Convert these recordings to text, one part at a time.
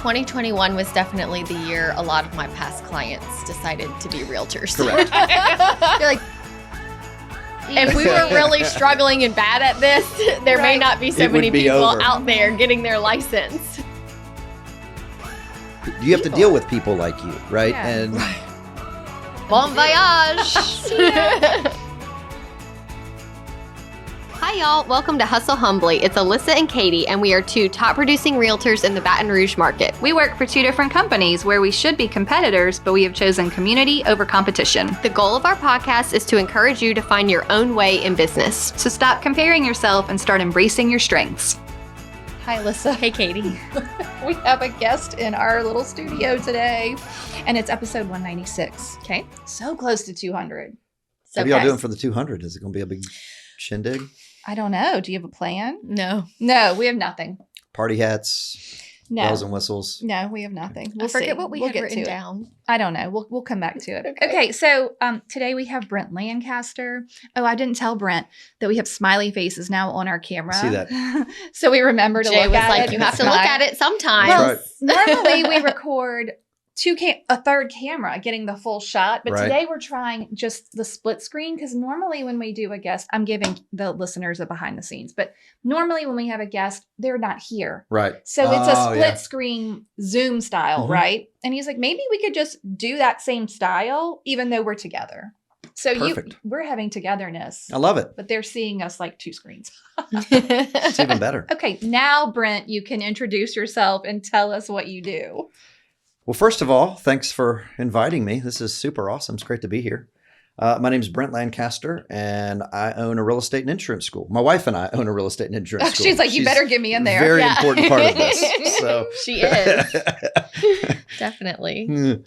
2021 was definitely the year a lot of my past clients decided to be realtors. Correct. You're like, if we were really struggling and bad at this, there may not be so It would many be people over. out there getting their license. You have to deal with people like you, right? Yeah. And Bon voyage! Hi, y'all. Welcome to Hustle Humbly. It's Alyssa and Katie, and we are two top-producing realtors in the Baton Rouge market. We work for two different companies where we should be competitors, but we have chosen community over competition. The goal of our podcast is to encourage you to find your own way in business. So stop comparing yourself and start embracing your strengths. Hi, Alyssa. Hey, Katie. We have a guest in our little studio today, and it's episode 196. Okay. So close to 200. So what are y'all guys- doing for the 200? Is it going to be a big shindig? I don't know. Do you have a plan? No. No, we have nothing. Party hats, No. bells and whistles. No, we have nothing. I forget see. what we we'll had get written to it. down. I don't know. We'll come back to it. Okay. Okay, so today we have Brent Lancaster. Oh, I didn't tell Brent that we have smiley faces now on our camera. I see that. So we remember to Jay look was at like, it. you have to look at it sometime. That's Well, right. normally we record a third camera, getting the full shot. But Right. today we're trying just the split screen because normally when we do a guest, I'm giving the listeners a behind the scenes. But normally when we have a guest, they're not here. Right. So it's a Oh, split yeah. screen Zoom style, Mhm. right? And he's like, maybe we could just do that same style, even though we're together. So Perfect. we're having togetherness, I love it. but they're seeing us like two screens. It's even better. Okay, now Brent, you can introduce yourself and tell us what you do. Well, first of all, thanks for inviting me. This is super awesome. It's great to be here. My name is Brent Lancaster, and I own a real estate and insurance school. My wife and I own a real estate and insurance school. She's like, you better get me in there. Very Yeah. important part of this. So She is. Definitely.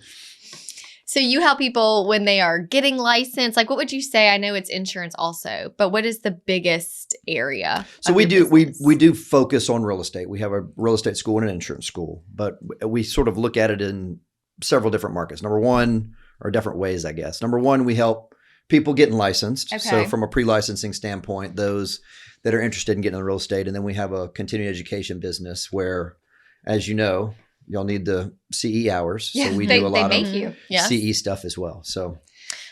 So you help people when they are getting licensed. Like, what would you say? I know it's insurance also, but what is the biggest area? So of we your do we business? we do focus on real estate. We have a real estate school and an insurance school, but we sort of look at it in several different markets. Number one, or different ways, I guess. Number one, we help people getting licensed. So Okay. from a pre-licensing standpoint, those that are interested in getting into real estate, and then we have a continuing education business where, as you know, y'all need the CE hours. Yeah, so we they, do a lot they of make you. Yes. CE stuff as well. So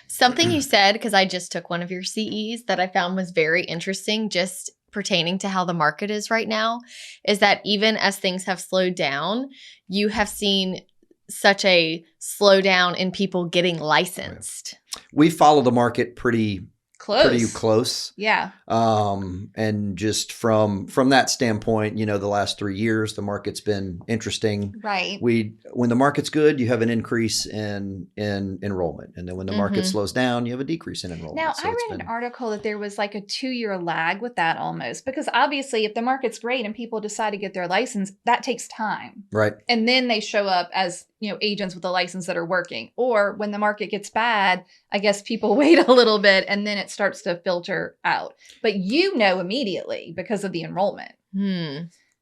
Something you said, because I just took one of your CEs that I found was very interesting, just pertaining to how the market is right now, is that even as things have slowed down, you have seen such a slowdown in people getting licensed. we follow the market pretty Close. close. Yeah. And just from that standpoint, you know, the last 3 years, the market's been interesting. Right. When the market's good, you have an increase in enrollment. And then when the market Mhm. slows down, you have a decrease in enrollment. Now, So I it's read been- an article that there was like a 2-year lag with that almost, because obviously if the market's great and people decide to get their license, that takes time. Right. And then they show up as, agents with a license that are working. Or when the market gets bad, I guess people wait a little bit and then it starts to filter out. But immediately because of the enrollment.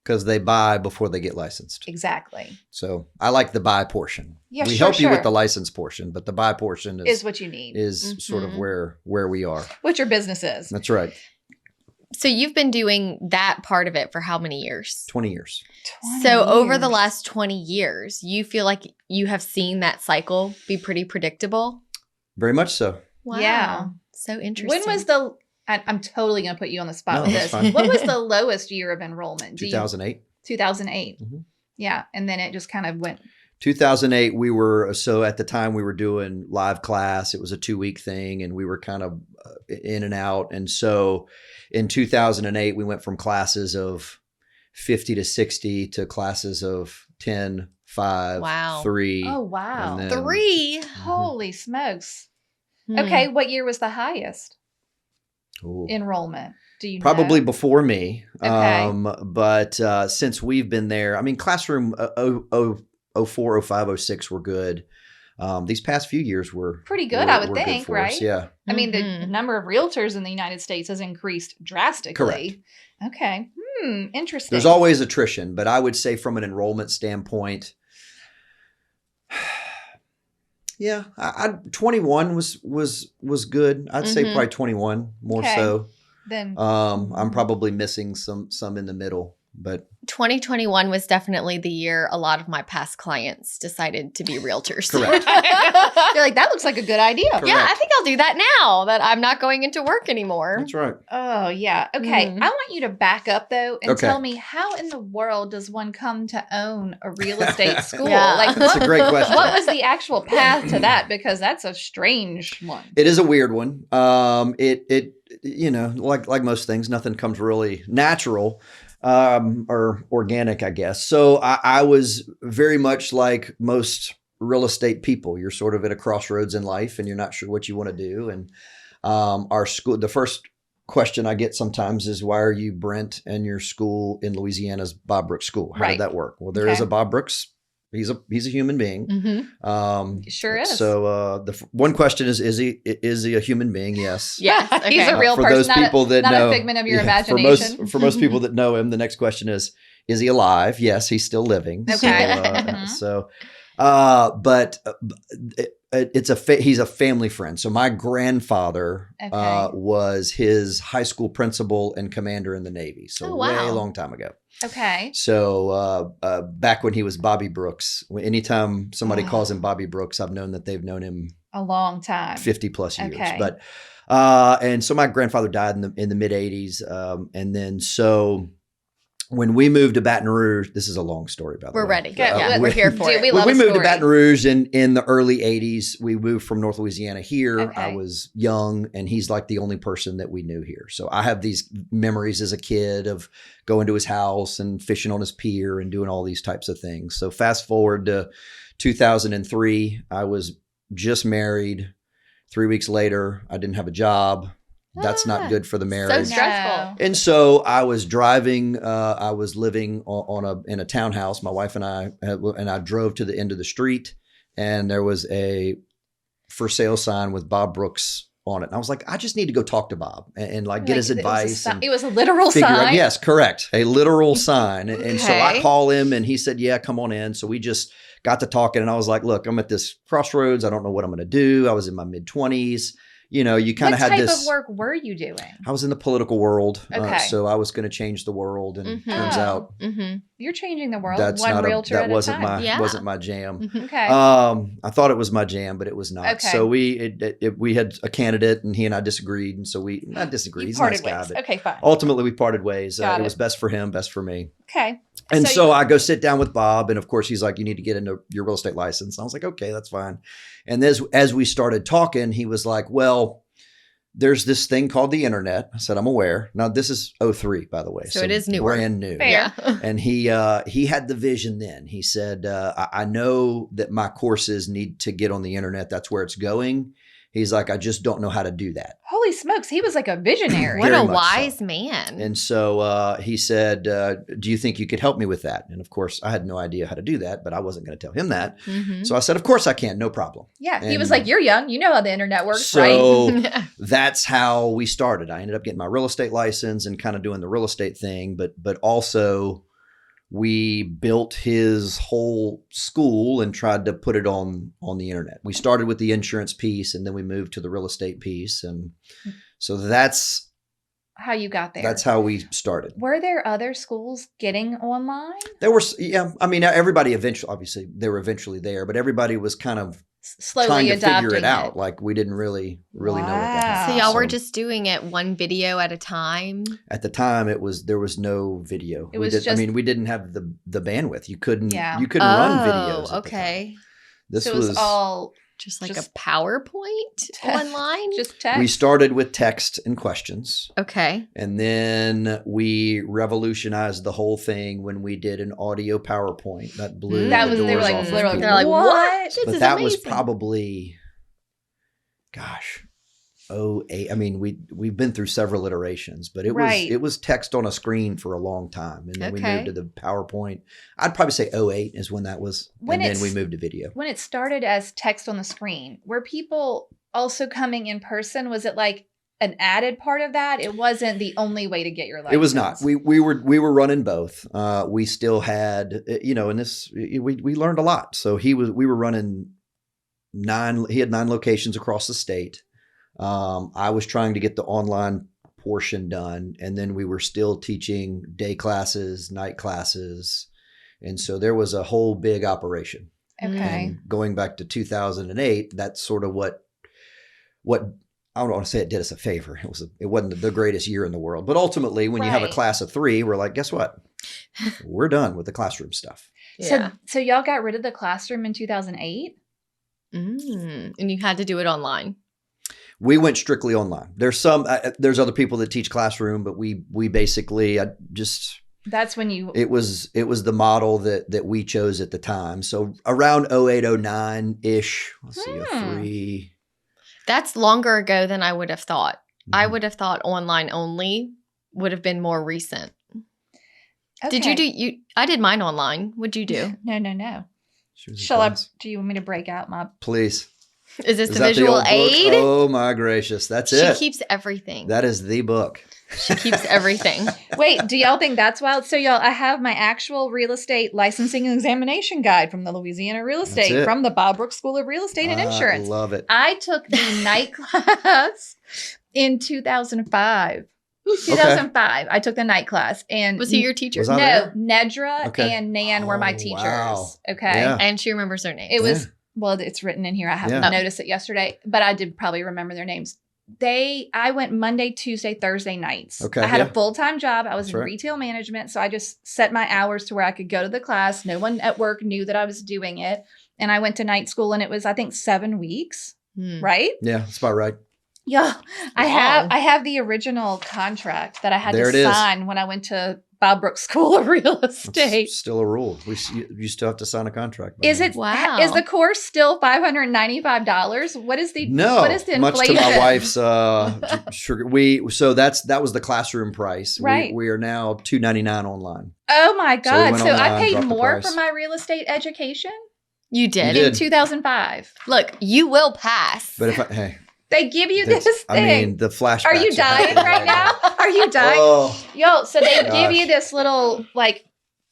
Because they buy before they get licensed. Exactly. So I like the buy portion. Yeah, we sure, help you with sure. the license portion, but the buy portion Is what you need. is sort of Mhm. where we are. What your business is. That's right. So you've been doing that part of it for how many years? 20 years. 20 So over the years. last 20 years, you feel like you have seen that cycle be pretty predictable? Very much so. Wow. Yeah. So interesting. When was I'm totally going to put you on the spot No, with that's this. fine. What was the lowest year of enrollment? 2008. 2008. Mhm. Yeah. And then it just kind of went. 2008, so at the time we were doing live class. It was a 2-week thing and we were kind of in and out. And so in 2008, we went from classes of 50 to 60 to classes of 10, 5, Wow. 3. Oh, wow. and then- 3? Holy smokes. Hmm. Okay. What year was the highest Ooh. enrollment? Do you Probably know? before me. Okay. But since we've been there, I mean, classroom 04, 05, 06 were good. These past few years were Pretty good, I would were good think, for us. right? Yeah. I mean, the Mhm. number of realtors in the United States has increased drastically. Okay. Interesting. There's always attrition, but I would say from an enrollment standpoint, yeah, 21 was good. I'd say Mhm. probably 21 more Okay. so. Then I'm probably missing some in the middle, but 2021 was definitely the year a lot of my past clients decided to be realtors. Correct. You're like, that looks like a good idea. Correct. Yeah, I think I'll do that now that I'm not going into work anymore. that's right. Oh, yeah. Okay. Mhm. I want you to back up, though, and Okay. tell me, how in the world does one come to own a real estate school? Yeah. Like, That's a great question. what was the actual path to that? Because that's a strange one. It is a weird one. It you know, like most things, nothing comes really natural or organic, I guess. So I was very much like most real estate people. You're sort of at a crossroads in life, and you're not sure what you want to do. And our school, the first question I get sometimes is, why are you Brent and your school in Louisiana's Bob Brooks School? How Right. did that work? Well, there is Okay. a Bob Brooks. He's a human being. Mm-hmm. Sure is. So the one question is he a human being? Yes. Yes. He's a okay. real For person, those not people that not know, a figment of your yeah, imagination. For most people that know him, the next question is he alive? Yes, he's still living. Okay. So, Mhm. but he's a family friend. So my grandfather Okay. was his high school principal and commander in the Navy. So Oh, way wow. long time ago. Okay. So back when he was Bobby Brooks, anytime somebody Oh. calls him Bobby Brooks, I've known that they've known him A long time. 50 plus years. Okay. But and so my grandfather died in the mid 80s, and then so when we moved to Baton Rouge, this is a long story, by the way. We're ready. Okay, Yeah, well, we're here for dude, it. we When love we a moved to story. Baton Rouge in the early 80s, we moved from North Louisiana here. Okay. I was young, and he's like the only person that we knew here. So I have these memories as a kid of going to his house and fishing on his pier and doing all these types of things. So fast forward to 2003, I was just married. 3 weeks later, I didn't have a job. That's not good for the marriage. So stressful. And so I was driving. I was living in a townhouse. My wife and I drove to the end of the street, and there was a for sale sign with Bob Brooks on it. And I was like, I just need to go talk to Bob and like get his advice. It was a literal Figure sign. out, yes, correct, a literal sign. And so I Okay. call him, and he said, "Yeah, come on in." So we just got to talking, and I was like, "Look, I'm at this crossroads. I don't know what I'm going to do." I was in my mid-20s. You know, you kind What of had type this. of work were you doing? I was in the political world, Okay. so I was going to change the world, and Mhm. turns Oh. out Mm-hmm. You're changing the world that's one not realtor that at wasn't a time. my Yeah. wasn't my jam. Mm-hmm. Okay. I thought it was my jam, but it was not. Okay. So we had a candidate, and he and I disagreed, and so we not disagreed. you He's a nice parted guy, ways. but Okay, fine. ultimately we parted ways. Got It it. was best for him, best for me. Okay. And So so you- I go sit down with Bob, and of course he's like, "You need to get into your real estate license." And I was like, "Okay, that's fine." And as we started talking, he was like, "Well, there's this thing called the internet." I said, "I'm aware." Now this is 03, by the way. So it is newer. brand new. Fair. Yeah. And he had the vision then. He said, I know that my courses need to get on the internet. That's where it's going. He's like, I just don't know how to do that. Holy smokes, he was like a visionary. What Very a much wise so. man. And so he said, do you think you could help me with that? And of course, I had no idea how to do that, but I wasn't going to tell him that. Mhm. So I said, of course I can. No problem. Yeah, he was And like, "You're young, you know how the internet works, right?" So that's how we started. I ended up getting my real estate license and kind of doing the real estate thing, but also we built his whole school and tried to put it on the internet. We started with the insurance piece, and then we moved to the real estate piece, and so that's How you got there? that's how we started. Were there other schools getting online? There were, yeah, I mean, everybody eventually, obviously, they were eventually there, but everybody was kind of Slowly trying to adopting figure it out. Like we didn't really know what that Wow. So meant. y'all were just doing it one video at a time. At the time, there was no video. It was I just- mean, we didn't have the bandwidth. You couldn't Yeah. run videos. At the okay. time. This So it was all Just like Just- a PowerPoint online. just text. we started with text and questions, Okay. and then we revolutionized the whole thing when we did an audio PowerPoint that blew That the was- doors they were like- off of they were like, people. They're like, What? what? This But is that was amazing. probably, gosh, 08. I mean, we've been through several iterations, but Right. it was text on a screen for a long time, and then we Okay. moved to the PowerPoint. I'd probably say 08 is when that was, When and then it's- we moved to video. When it started as text on the screen, were people also coming in person? Was it like an added part of that? It wasn't the only way to get your license. It was not. We were running both. We still had, and this we learned a lot. So we were running 9. He had 9 locations across the state. I was trying to get the online portion done. And then we were still teaching day classes, night classes. And so there was a whole big operation. Okay. And going back to 2008, that's sort of what I don't want to say it did us a favor. It wasn't the greatest year in the world, but ultimately when you have a Right. class of 3, we're like, guess what? We're done with the classroom stuff. Yeah. So y'all got rid of the classroom in 2008? And you had to do it online. We went strictly online. There's other people that teach classroom, but we basically That's when you it was the model that we chose at the time. So around 08, 09 ish. Let's see, 03. That's longer ago than I would have thought. I Mhm. would have thought online only would have been more recent. Did Okay. you do I did mine online. What'd you do? No. She was in Shall I? class. Do you want me to break out my? Please. Is this Is the that visual old book? aid? Oh my gracious. That's She it. keeps everything. That is the book. She keeps everything. Wait, do y'all think that's wild? So y'all, I have my actual real estate licensing and examination guide from the Louisiana Real That's Estate it. from the Bob Brooks School of Real Estate and Insurance. I love it. I took the night class in 2005. 2005. I took the night class, and Was he your teacher? Was I no, there? Nedra Okay. and Nan were my Oh, teachers. wow. Okay. Yeah. And she remembers their names. It was Yeah. well, it's written in here. I haven't Yeah. noticed it yesterday, but I did probably remember their names. I went Monday, Tuesday, Thursday nights. Okay, I had yeah. a full-time job. I was That's in right. retail management. So I just set my hours to where I could go to the class. No one at work knew that I was doing it. And I went to night school, and it was, I think, 7 weeks, Hmm. right? Yeah, that's about right. Yeah. Wow. I have the original contract that I had There to it is. sign when I went to Bob Brooks School of Real Estate. It's still a rule. You still have to sign a contract. by Is now. it? Wow. Is the course still $595? What is the? No, What is the much to inflation? my wife's sugar. That was the classroom price. Right. We are now $299 online. Oh my God! went So I online, paid dropped the more price. for my real estate education You did. You in did. 2005. Look, you will pass. But hey, They give you that's- this thing. I mean, the flashbacks. Are you dying right now? Are you dying? Oh, Yo, so they give Gosh. you this little like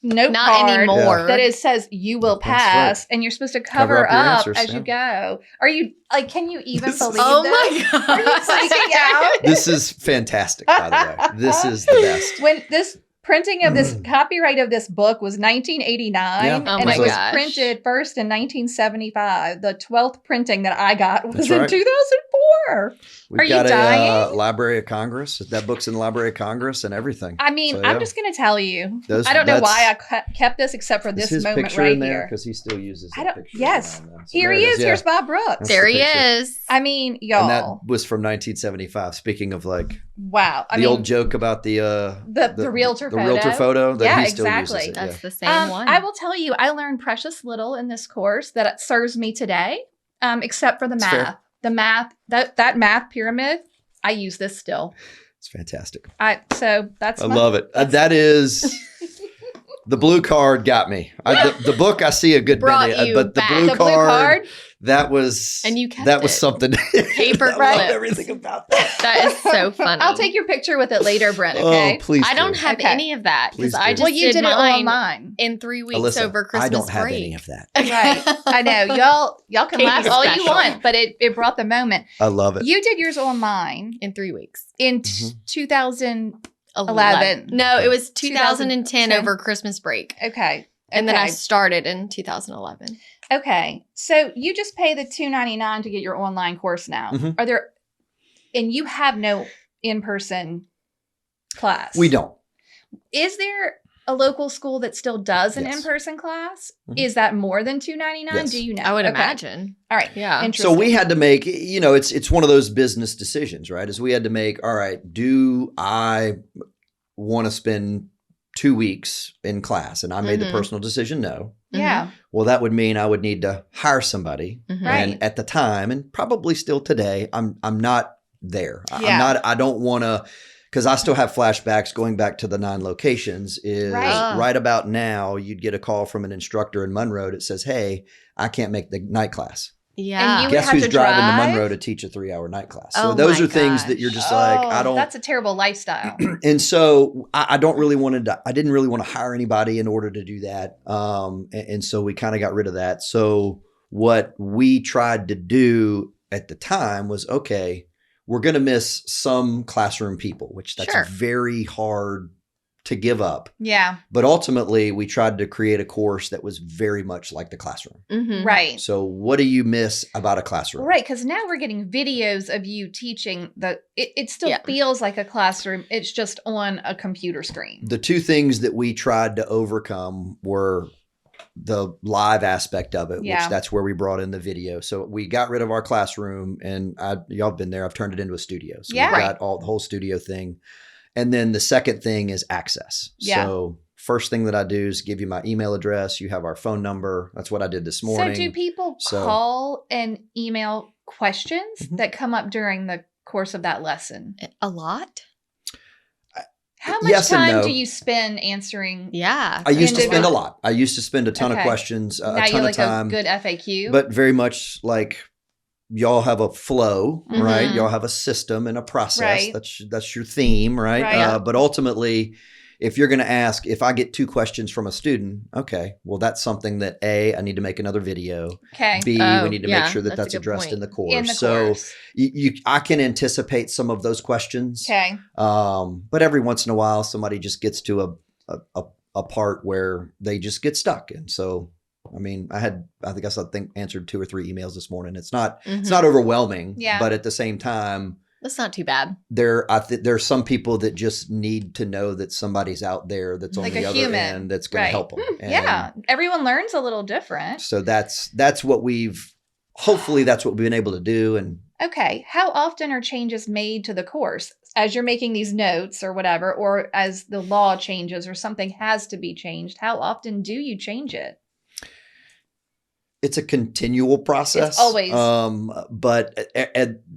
note Not card anymore. that it says you will That's right. pass, and you're supposed to cover Cover up your up answers, as you go. Are you like? Can you even This is- believe Oh this? my god. Are you freaking out? this is fantastic. By the way, this is the best. When this printing of this copyright of this book was 1989, Yeah. Oh and my it was gosh. printed first in 1975. The 12th printing that I got was That's in right. 2004. We've Are you got dying? a Library of Congress. That book's in the Library of Congress and everything. I mean, So, I'm yeah. just going to tell you. Those- I don't know that's- why I kept this except for Is this his moment picture right in there? here. Because he still uses I that don't- picture. yes. every now and then. So Here there he it is. yeah. Here's Bob Brooks. That's There the he picture. is. I mean, And that y'all. was from 1975. Speaking of like Wow. I the mean, old joke about the realtor the realtor photo. photo that Yeah, he still exactly. uses it. That's Yeah. the same one. I will tell you, I learned precious little in this course that serves me today, except for the That's math. fair. The math, that math pyramid, I use this still. It's fantastic. So that's I love it. That is the blue card got me. The book I see a good Brought bit, you but the back. blue, the blue card, card. that was And you kept that was it. something. Paper I love clips. everything about that. That is so funny. I'll take your picture with it later, Brent. Okay. Oh, please! I don't do. have Okay. any of that Please because I do. just Well, you did it mine online. in 3 weeks Alyssa, over Christmas I don't have break. any of that. Right. I know. Y'all can Katie laugh all you special. want, but it brought the moment. I love it. You did yours online in 3 weeks. in Mhm. 2000. 11. No, it was 2010 2010 over Christmas break. Okay. And then I Okay. started in 2011. Okay. So you just pay the $299 to get your online course now. Mhm. Are there, and you have no in-person class. We don't. Is there a local school that still does an Yes. in-person class? Mhm. Is that more than $299? Yes. Do you know? I would Okay. imagine. All right. Yeah. So Interesting. we had to make, it's one of those business decisions, right? Is we had to make, all right, do I want to spend 2 weeks in class? And I made the Mhm. personal decision, no. Yeah. Well, that would mean I would need to hire somebody. Mhm. Right. And at the time, and probably still today, I'm not there. Yeah. I don't want to, because I still have flashbacks going back to the 9 locations. Is Right. right about now, you'd get a call from an instructor in Monroe that says, "Hey, I can't make the night class." Yeah. you would Guess have who's to driving drive? to Monroe to teach a 3-hour night class? So Oh those my are things that you're just like, I don't. That's a terrible lifestyle. And so I don't really want to. I didn't really want to hire anybody in order to do that. And so we kind of got rid of that. So what we tried to do at the time was, okay, we're going to miss some classroom people, which that's Sure. very hard to give up. Yeah. But ultimately, we tried to create a course that was very much like the classroom. Mhm. Right. So what do you miss about a classroom? Right, because now we're getting videos of you teaching. It still Yeah. feels like a classroom. It's just on a computer screen. The two things that we tried to overcome were the live aspect of it, Yeah. which that's where we brought in the video. So we got rid of our classroom, and y'all have been there. I've turned it into a studio. So Yeah. we've got the whole studio thing. And then the second thing is access. Yeah. So first thing that I do is give you my email address. You have our phone number. That's what I did this morning. So do people So- call and email questions Mhm. that come up during the course of that lesson? A lot? How much Yes and time no. do you spend answering? Yeah. I used to And spend a then- lot. I used to spend a ton of Okay. questions, a now ton you of like time. a good FAQ. But very much like y'all have a flow, right? Mhm. Y'all have a system and a process. Right. That's your theme, right? Right. But ultimately, if you're going to ask, if I get 2 questions from a student, okay, well, that's something that I need to make another video. okay. B, Oh, we need to yeah, make sure that that's a that's good addressed point. in the course. In the So course. I can anticipate some of those questions. Okay. But every once in a while, somebody just gets to a part where they just get stuck. And so, I mean, I think answered 2 or 3 emails this morning. It's not overwhelming, Yeah. but at the same time, That's not too bad. there are some people that just need to know that somebody's out there that's on Like the a other human. end that's going Right. to help them. Yeah. Everyone learns a little different. So that's what hopefully that's what we've been able to do. And Okay. How often are changes made to the course as you're making these notes or whatever, or as the law changes or something has to be changed? How often do you change it? it's a continual process. It's always. But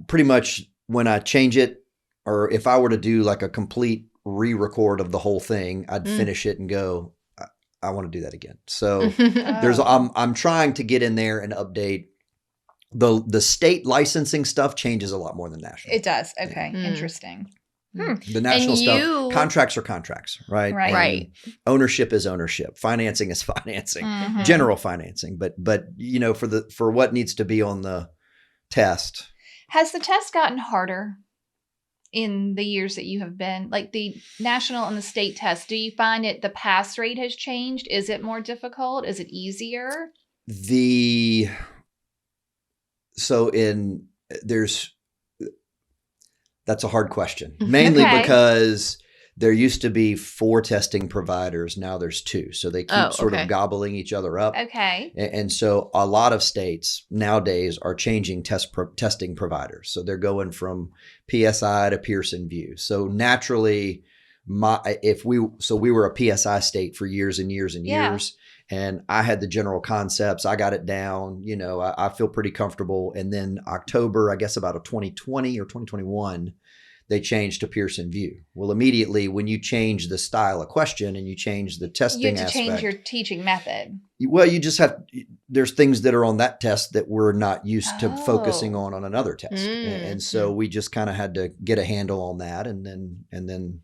pretty much when I change it, or if I were to do like a complete re-record of the whole thing, I'd finish it and go, I want to do that again. So I'm trying to get in there and update. The state licensing stuff changes a lot more than national. It does. Okay. Mm. Interesting. The national stuff, contracts are contracts, right? Right. And Right. ownership is ownership. Financing is financing. Mhm. General financing, but for what needs to be on the test. Has the test gotten harder in the years that you have been, like the national and the state test? Do you find the pass rate has changed? Is it more difficult? Is it easier? That's a hard question, mainly Okay. because there used to be 4 testing providers. Now there's 2. So they keep sort okay. of gobbling each other up. Okay. And so a lot of states nowadays are changing testing providers. So they're going from PSI to Pearson VUE. So naturally, we were a PSI state for years and years and Yeah. years. And I had the general concepts. I got it down. I feel pretty comfortable. And then October, I guess about 2020 or 2021, they changed to Pearson VUE. Well, immediately when you change the style of question and you change the testing You have to aspect, change your teaching method. well, you just there's things that are on that test that we're not used to Oh. focusing on another test. Mm. And so we just kind of had to get a handle on that. And then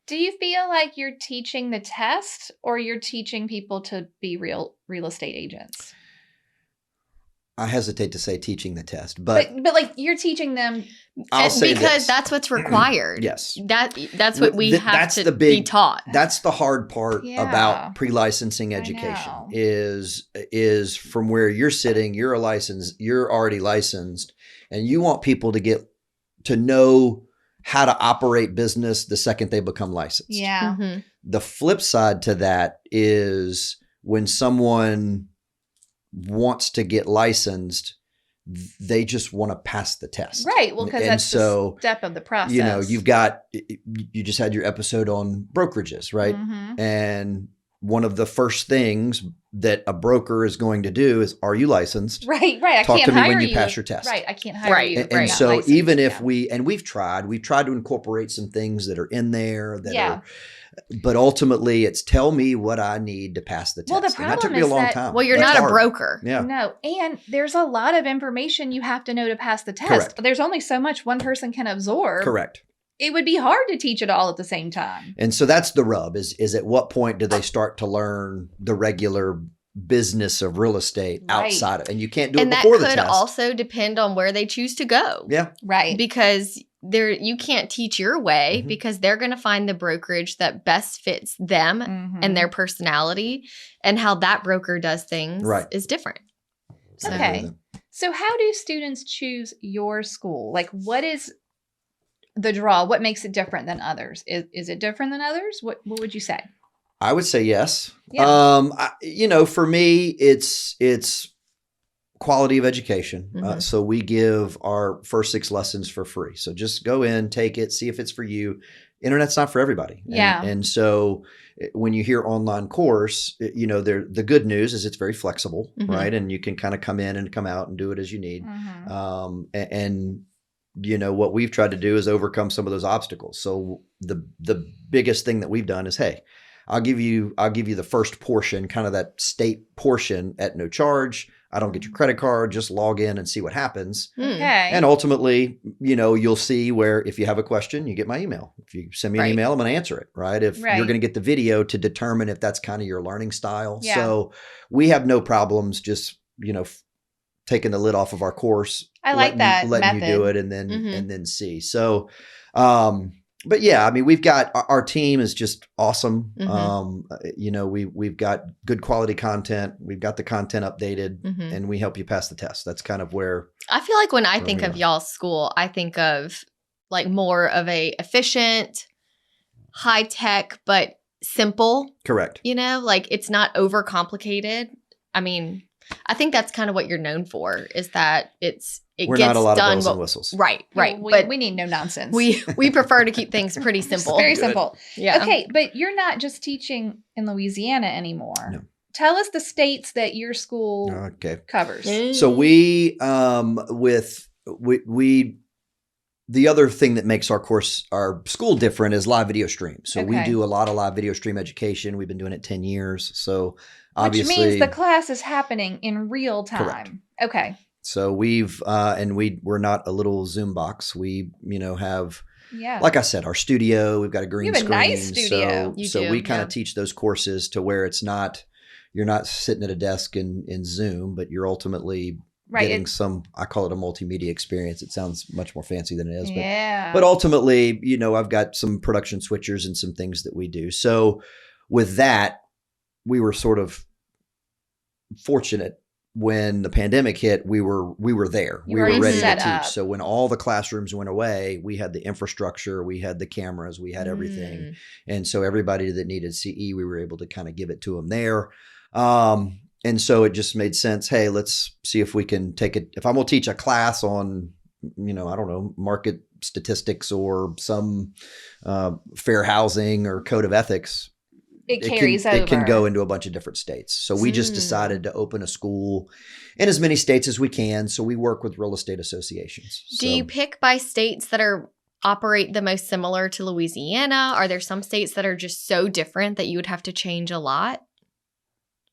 Do you feel like you're teaching the test or you're teaching people to be real estate agents? I hesitate to say teaching the test, but But like you're teaching them. I'll say because this. that's what's required. Yes. That's what we have That's to the be big- taught. That's the hard part Yeah. about pre-licensing I education know. is from where you're sitting, you're already licensed, and you want people to get to know how to operate business the second they become licensed. Yeah. Mhm. The flip side to that is when someone wants to get licensed, they just want to pass the test. Right. Well, because And that's so, the step of the process. you just had your episode on brokerages, right? Mhm. And one of the first things that a broker is going to do is, are you licensed? Right. I Talk can't to me hire when you you pass your test. Right. I can't hire Right. you. And, if you're and not so licensed. even if Yeah. we've tried to incorporate some things that are in there that Yeah. are, but ultimately it's tell me what I need to pass the test. Well, the And that took problem me a is long that- time. Well, you're That's not a hard. broker. Yeah. No. And there's a lot of information you have to know to pass the test. Correct. There's only so much one person can absorb. Correct. It would be hard to teach it all at the same time. And so that's the rub is at what point do they start to learn the regular business of real estate Right. outside of, and you can't do And it that before the could test. also depend on where they choose to go. Yeah. Right. Because you can't teach your way Mhm. because they're going to find the brokerage that best fits them Mhm. and their personality, and how that broker does things Right. is different. So, Okay. So how do students choose your school? Like, what is the draw? What makes it different than others? Is it different than others? What would you say? I would say yes. Yeah. For me, it's quality of education. Mhm. So we give our first 6 lessons for free. So just go in, take it, see if it's for you. Internet's not for everybody. Yeah. And so when you hear online course, the good news is it's very flexible, Mhm. right? And you can kind of come in and come out and do it as you need. Mhm. And what we've tried to do is overcome some of those obstacles. So the biggest thing that we've done is, hey, I'll give you the first portion, kind of that state portion at no charge. I don't get your credit card, just log in and see what happens. Okay. And ultimately, you'll see where if you have a question, you get my email. If you send me an Right. email, I'm going to answer it, right? If Right. you're going to get the video to determine if that's kind of your learning style. Yeah. So we have no problems just, taking the lid off of our course. I like that letting you do method. it and then Mhm. and then see. So but yeah, I mean, we've got our team is just awesome. Mhm. We've got good quality content. We've got the content updated, Mhm. and we help you pass the test. That's kind of where. I feel like when I Where think we of are. y'all's school, I think of like more of a efficient, high tech, but simple, Correct. like it's not overcomplicated. I mean, I think that's kind of what you're known for, is that it We're gets not a lot of done. bells and whistles. Right. But we need no nonsense. we prefer to keep things pretty Just simple. very Good. simple. Yeah. Okay, but you're not just teaching in Louisiana anymore. No. Tell us the states that your school Okay. covers. So we the other thing that makes our school different is live video stream. So we Okay. do a lot of live video stream education. We've been doing it 10 years. So obviously, Which means the class is happening in real time. Correct. Okay. so we've we're not a little Zoom box. We have, Yeah. like I said, our studio. We've got a green have a screen. nice studio. You So do, we kind yeah. of teach those courses to where you're not sitting at a desk in Zoom, but you're ultimately right. getting I call it a multimedia experience. It sounds much more fancy than it is, Yeah. but ultimately, I've got some production switchers and some things that we do. So with that, we were sort of fortunate when the pandemic hit. We were there. You We were were ready to set teach. up. So when all the classrooms went away, we had the infrastructure, we had the cameras, we had everything. Mm. And so everybody that needed CE, we were able to kind of give it to them there. And so it just made sense. Hey, let's see if we can take it. If I'm going to teach a class on, I don't know, market statistics or some fair housing or code of ethics, it carries over. It can go into a bunch of different states. So we just decided to open a school in as many states as we can. So we work with real estate associations. Do you pick by states that operate the most similar to Louisiana? Are there some states that are just so different that you would have to change a lot?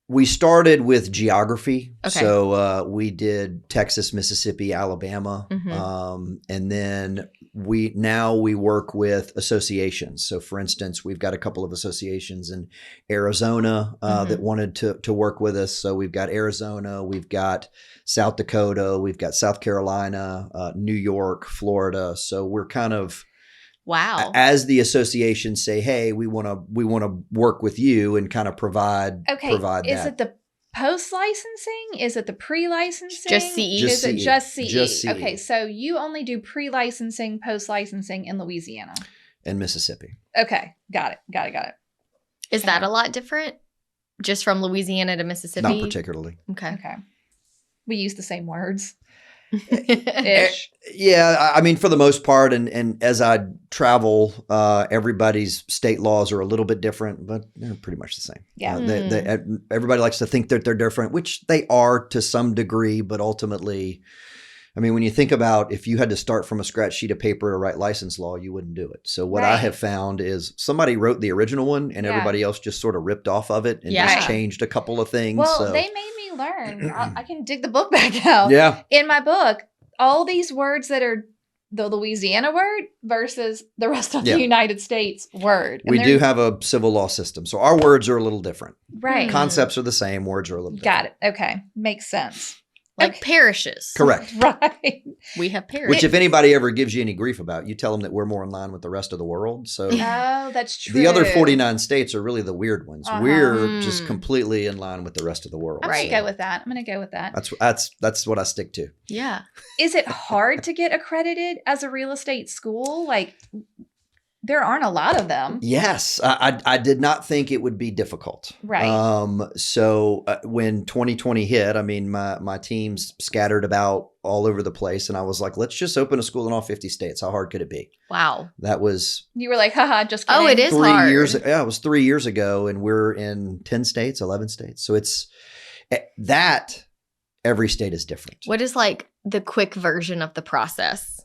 We started with geography. Okay. So we did Texas, Mississippi, Alabama. Mhm. And then we work with associations. So for instance, we've got a couple of associations in Arizona that wanted to work with us. So we've got Arizona, we've got South Dakota, we've got South Carolina, New York, Florida. So we're kind of, Wow. as the associations say, hey, we want to work with you and kind of provide that. Is it the post licensing? Is it the pre licensing? Just CE? Just Is it CE. just CE? Just CE. Okay, so you only do pre licensing, post licensing in Louisiana. in Mississippi. Okay, got it. Is that a lot different? Just from Louisiana to Mississippi? Not particularly. Okay. Okay, we use the same words ish. Yeah, I mean, for the most part, and as I travel, everybody's state laws are a little bit different, but they're pretty much the same. Yeah. Everybody likes to think that they're different, which they are to some degree, but ultimately, I mean, when you think about if you had to start from a scratch sheet of paper to write license law, you wouldn't do it. So what I Right. have found is somebody wrote the original one and Yeah. everybody else just sort of ripped off of it and Yeah. just changed a couple of things. Well, so. they made me learn. I can dig the book back out. Yeah. In my book, all these words that the Louisiana word versus the rest of Yeah. the United States word. And We they're- do have a civil law system. So our words are a little different. right. Concepts are the same. Words are a little different. Got it. Okay. Makes sense. Like Okay. parishes. Correct. Right. We have parishes. Which, if anybody ever gives you any grief about, you tell them that we're more in line with the rest of the world. So Oh, that's true. the other 49 states are really the weird ones. Uh-huh. We're just Mm. completely in line with the rest of the world. I'm Right. gonna go with that. I'm gonna go with that. That's what I stick to. Yeah. Is it hard to get accredited as a real estate school? Like, there aren't a lot of them. Yes, I did not think it would be difficult. Right. So when 2020 hit, I mean, my team's scattered about all over the place, and I was like, let's just open a school in all 50 states. How hard could it be? Wow. That was You were like, haha, just kidding. Oh, it is 3 hard. years. Yeah, it was 3 years ago, and we're in 10 states, 11 states. So it's that every state is different. What is like the quick version of the process?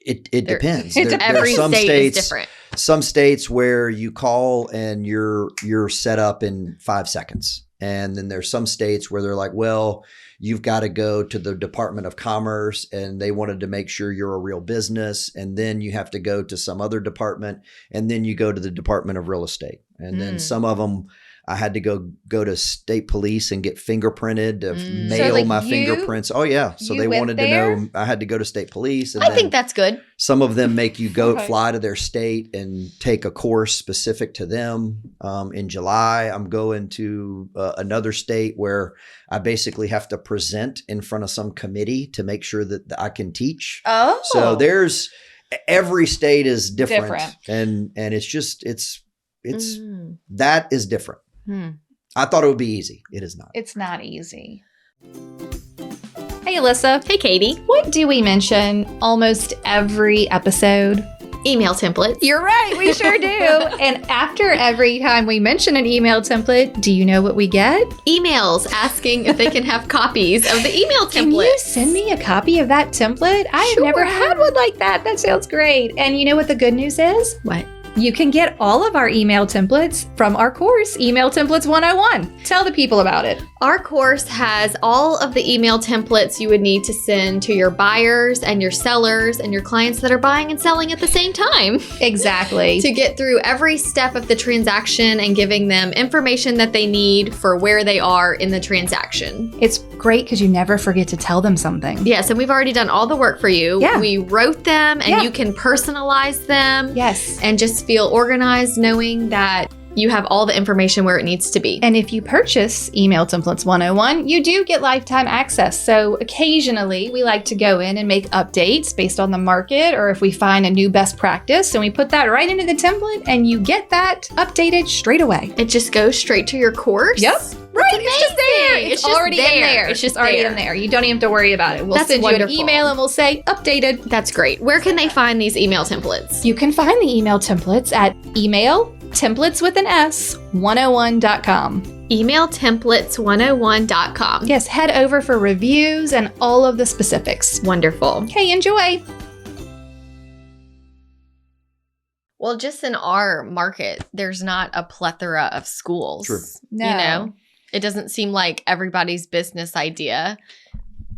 It There- depends. It There are Every some state states, is different. some states where you call and you're set up in 5 seconds. And then there's some states where they're like, well, you've got to go to the Department of Commerce and they wanted to make sure you're a real business. And then you have to go to some other department and then you go to the Department of Real Estate. And then Mm. some of them I had to go to state police and get fingerprinted to Mm. mail So, like, my you- fingerprints. Oh yeah. So you they went wanted there? to know I had to go to state police. And I then think that's good. some of them make you go Okay. fly to their state and take a course specific to them. In July, I'm going to another state where I basically have to present in front of some committee to make sure that I can teach. Oh. So there's every state is different, Different. and it's just it's Mm. that is different. Hmm. I thought it would be easy. It is not. It's not easy. Hey, Alyssa. Hey, Katie. What do we mention almost every episode? Email templates. You're right, we sure do. And after every time we mention an email template, do you know what we get? emails asking if they can have copies of the email template. Can you send me a copy of that template? I have never Sure. had one like that. That sounds great. And you know what the good news is? What? You can get all of our email templates from our course, Email Templates 101. Tell the people about it. Our course has all of the email templates you would need to send to your buyers and your sellers and your clients that are buying and selling at the same time Exactly. to get through every step of the transaction and giving them information that they need for where they are in the transaction. It's great because you never forget to tell them something. Yes, and we've already done all the work for you. Yeah. We wrote them and Yeah. you can personalize them Yes. and just feel organized knowing that you have all the information where it needs to be. And if you purchase Email Templates 101, you do get lifetime access. So occasionally we like to go in and make updates based on the market or if we find a new best practice and we put that right into the template and you get that updated straight away. It just goes straight to your course. Yep. Right, it's just there. amazing. It's It's just already in there. there. It's just already there. in there. You don't even have to worry about it. We'll That's send you wonderful. an email and we'll say updated. That's great. Where can they find these email templates? You can find the email templates at emailtemplates101.com. Emailtemplates101.com. Yes, head over for reviews and all of the specifics. Wonderful. Okay, enjoy. Well, just in our market, there's not a plethora of schools. True. No. You know, it doesn't seem like everybody's business idea.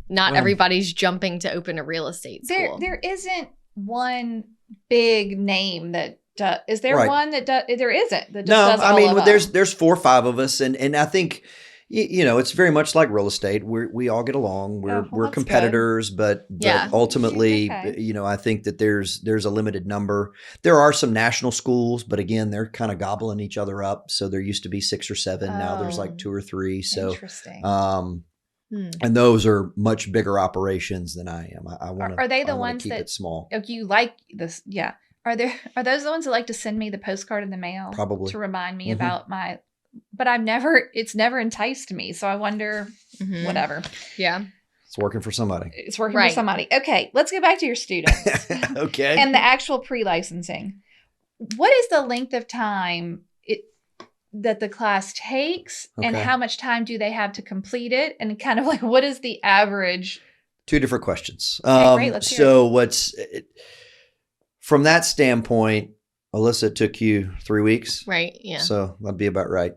Not Well- everybody's jumping to open a real estate There, school. there isn't one big name that does. Is there Right. one that does? There isn't. That just No, does I all mean, of them. there's 4 or 5 of us, and I think you know it's very much like real estate. We all get along. Oh, well, We're that's competitors, but Yeah. ultimately, Okay. you know, I think that there's a limited number. There are some national schools, but again, they're kind of gobbling each other up. So there used to be 6 or 7. Now there's Oh. like 2 or 3. So Interesting. Hmm. and those are much bigger operations than I am. I want to. Are they the ones keep that- it small? Oh, you like this? Yeah. Are those the ones that like to send me the postcard in the mail? Probably. To remind me Mhm. about my. But it's never enticed me. So I wonder. Mhm. Whatever. Yeah. It's working for somebody. It's working Right. for somebody. Okay, let's get back to your students Okay. and the actual pre-licensing. What is the length of time that the class takes, and Okay. how much time do they have to complete it? And kind of like, what is the average? 2 different questions. Okay, great. Let's hear So from that standpoint, Alyssa, it took you 3 weeks. Right. Yeah. So that'd be about right.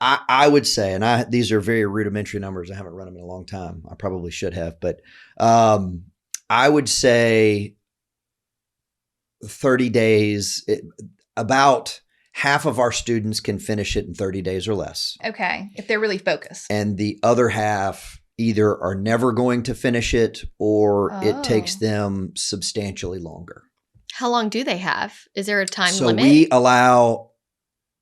I would say, and these are very rudimentary numbers. I haven't run them in a long time. I probably should have, but I would say 30 days. About half of our students can finish it in 30 days or less. Okay. If they're really focused. And the other half either are never going to finish it or it takes them substantially longer. How long do they have? Is there a time So limit? we allow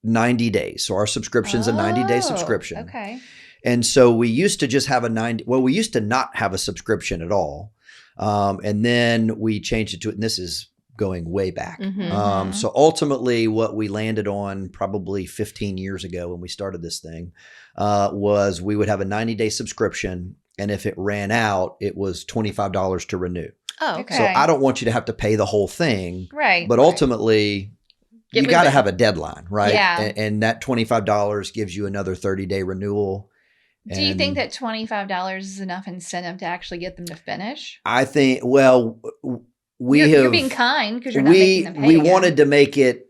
90 days. So our subscription's a 90-day subscription. Okay. And so we used to just have we used to not have a subscription at all. And then we changed it to it. And this is going way back. So ultimately what we landed on probably 15 years ago when we started this thing was we would have a 90-day subscription. And if it ran out, it was $25 to renew. Oh, okay. So I don't want you to have to pay the whole thing. Right. But ultimately, you got to have a deadline, right? Yeah. And that $25 gives you another 30-day renewal. Do you think that $25 is enough incentive to actually get them to finish? I think, well, you're being kind because you're not making them pay we again. wanted to make it,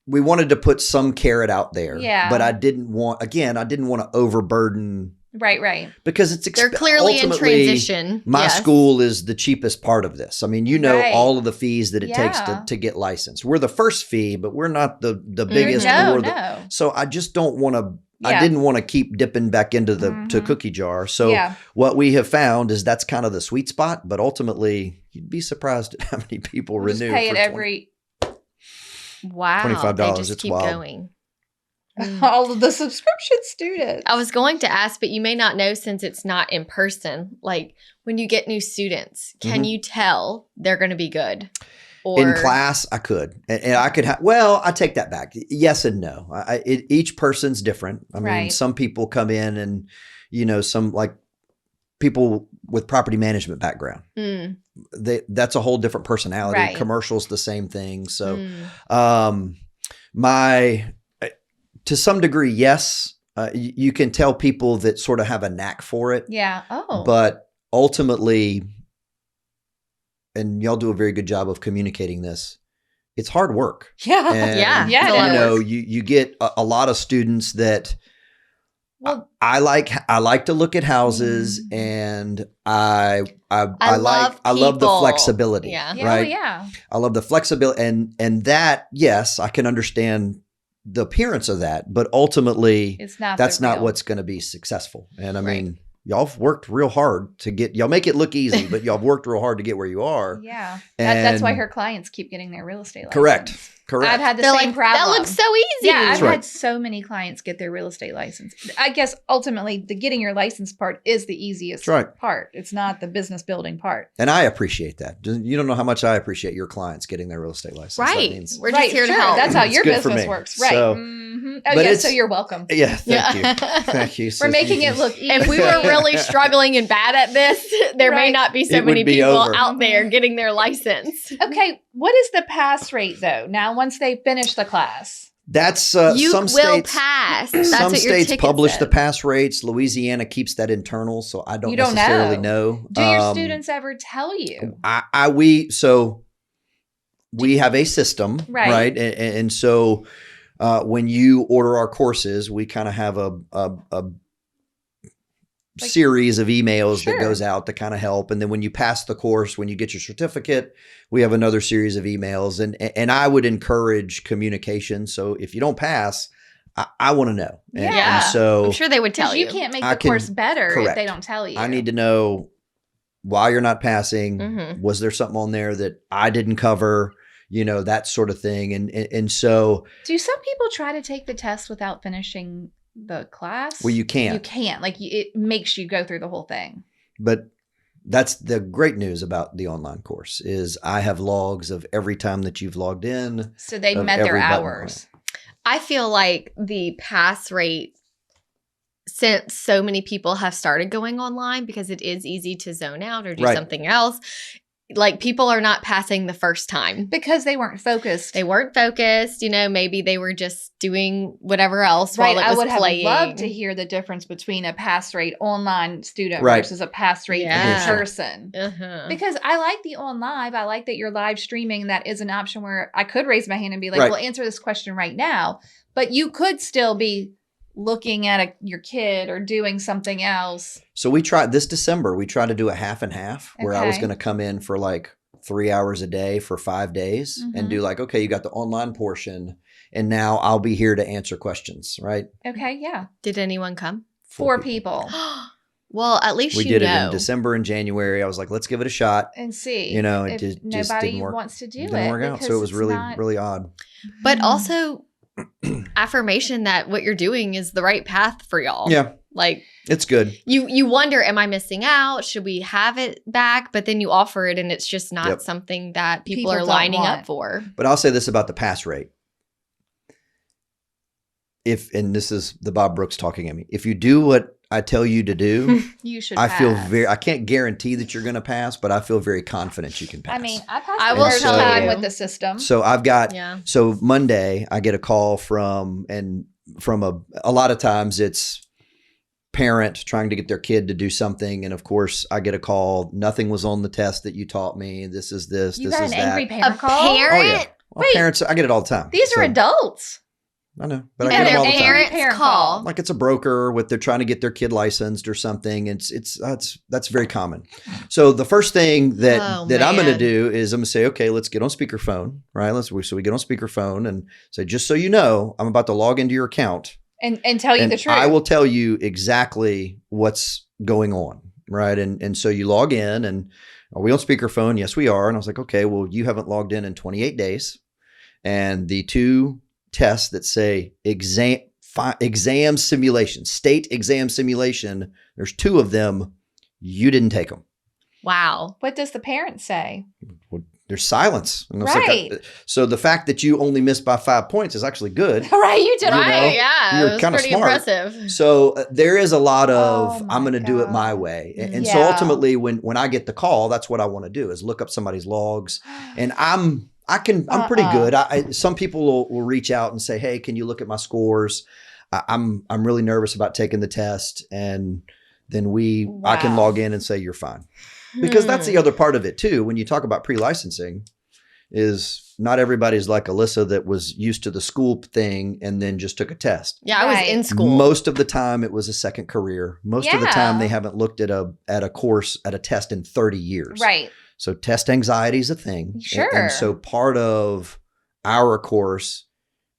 we wanted to put some carrot out there. Yeah. But I didn't want to overburden. Right. Because it's they're clearly in ultimately, transition. My school is the cheapest part of this. I mean, all of the fees that it takes to get licensed. We're the first fee, but we're not the biggest. No. So I just don't want to. I didn't want to keep dipping back into the to cookie jar. So what we have found is that's kind of the sweet spot. But ultimately, you'd be surprised at how many people renew. Just pay it every. Wow, $25. they just it's keep wild. going. All of the subscription students. I was going to ask, but you may not know since it's not in person. Like when you get new students, can you tell they're going to be good? Or in class, I could, and I could have. Well, I take that back. Yes and no. Each person's different. I mean, some people come in and, some like people with property management background. That's a whole different personality. Right. Commercial's the same thing. So, to some degree, yes, you can tell people that sort of have a knack for it. Yeah. Oh. But ultimately, and y'all do a very good job of communicating this, it's hard work. Yeah. And, Yeah. you get a lot of students that I like to look at houses, and I love the flexibility. Yeah. Right. Oh, yeah. I love the flexibility, and that, yes, I can understand the appearance of that, but ultimately that's not what's going to be successful. And I mean, y'all have worked real hard to y'all make it look easy, but y'all have worked real hard to get where you are. Yeah. That's why her clients keep getting their real estate license. Correct. I've had the same problem. That looks so easy. Yeah, I've had so many clients get their real estate license. I guess ultimately the getting your license part is the easiest part. It's not the business building part. And I appreciate that. You don't know how much I appreciate your clients getting their real estate license. Right. We're just here to help. That's how your good for business me. works. Right. So, Oh, yeah. So you're welcome. Yeah. Thank you. Thank you. We're making it look easy. If we were really struggling and bad at this, there may not be so many people out there getting their license. Okay. What is the pass rate though? Now, once they finish the class, that's you some will states pass. That's some what your states ticket publish said. the pass rates. Louisiana keeps that internal, so I don't necessarily know. Do your students ever tell you? We have a system, right? And so when you order our courses, we kind of have a series of emails that goes out to kind of help. And then when you pass the course, when you get your certificate, we have another series of emails. And I would encourage communication. So if you don't pass, I want to know. And so I'm sure they would tell you. You can't make the course better if they don't tell you. I need to know why you're not passing. Was there something on there that I didn't cover? That sort of thing. And so. Do some people try to take the test without finishing the class? Well, you can't. You can't. Like it makes you go through the whole thing. But that's the great news about the online course is I have logs of every time that you've logged in. So they met their hours. I feel like the pass rate, since so many people have started going online because it is easy to zone out or do something else, like people are not passing the first time. Because they weren't focused. They weren't focused. Maybe they were just doing whatever else while it was I would playing. have loved to hear the difference between a pass rate online student versus a pass rate in person. Because I like the on live. I like that you're live streaming. That is an option where I could raise my hand and be like, well, answer this question right now. But you could still be looking at your kid or doing something else. So we tried this December, we tried to do a half and half where I was going to come in for like 3 hours a day for 5 days and do like, okay, you got the online portion and now I'll be here to answer questions, right? Okay, yeah. Did anyone come? 4 people. Well, at least We you did know. it in December and January. I was like, let's give it a shot. And see. You know, if it just nobody didn't work. wants to do it. Didn't work out. So it was really, really odd. But also affirmation that what you're doing is the right path for y'all. Yeah. Like it's good. You wonder, am I missing out? Should we have it back? But then you offer it and it's just not something that people are don't lining want. up for. But I'll say this about the pass rate. And this is the Bob Brooks talking at me. If you do what I tell you to do, You should I feel pass. I can't guarantee that you're going to pass, but I feel very confident you can pass. I mean, I passed I the will first tell time you. with the system. so I've got, Yeah. so Monday I get a call from a lot of times it's parent trying to get their kid to do something. And of course I get a call. Nothing was on the test that you taught me. This is this, You this got is an angry that. parent call? Oh yeah. Parent? Well, Wait. parents, I get it all the time. These are So, adults. I know, but You I got get them an all the time. parents parent call. Like it's a broker they're trying to get their kid licensed or something. That's very common. So the first thing that Oh, I'm going to man. do is I'm going to say, okay, let's get on speakerphone, right? So we get on speakerphone and say, just so you know, I'm about to log into your account And tell you and the truth. I will tell you exactly what's going on, right? And so you log in and are we on speakerphone? Yes, we are. And I was like, okay, well, you haven't logged in 28 days. And the 2 tests that say exam simulation, state exam simulation, there's 2 of them. You didn't take them. Wow. What does the parent say? Well, there's silence. And I was Right. like, so the fact that you only missed by 5 points is actually good. Right, you did You Right. know, Yeah. you're It was kinda pretty smart. impressive. So there is a lot of, Oh my I'm going to do it my God. way. And so Yeah. ultimately when I get the call, that's what I want to do is look up somebody's logs. And I'm pretty good. Some people will reach out and say, hey, can you look at my scores? I'm really nervous about taking the test. And then I can Wow. log in and say, you're fine. Because that's the other part of it too. When you talk about pre-licensing is not everybody's like Alyssa that was used to the school thing and then just took a test. Yeah, I was Right. in school. Most of the time it was a second career. Most of the time Yeah. they haven't looked at a course, at a test in 30 years. Right. So test anxiety is a thing. Sure. And so part of our course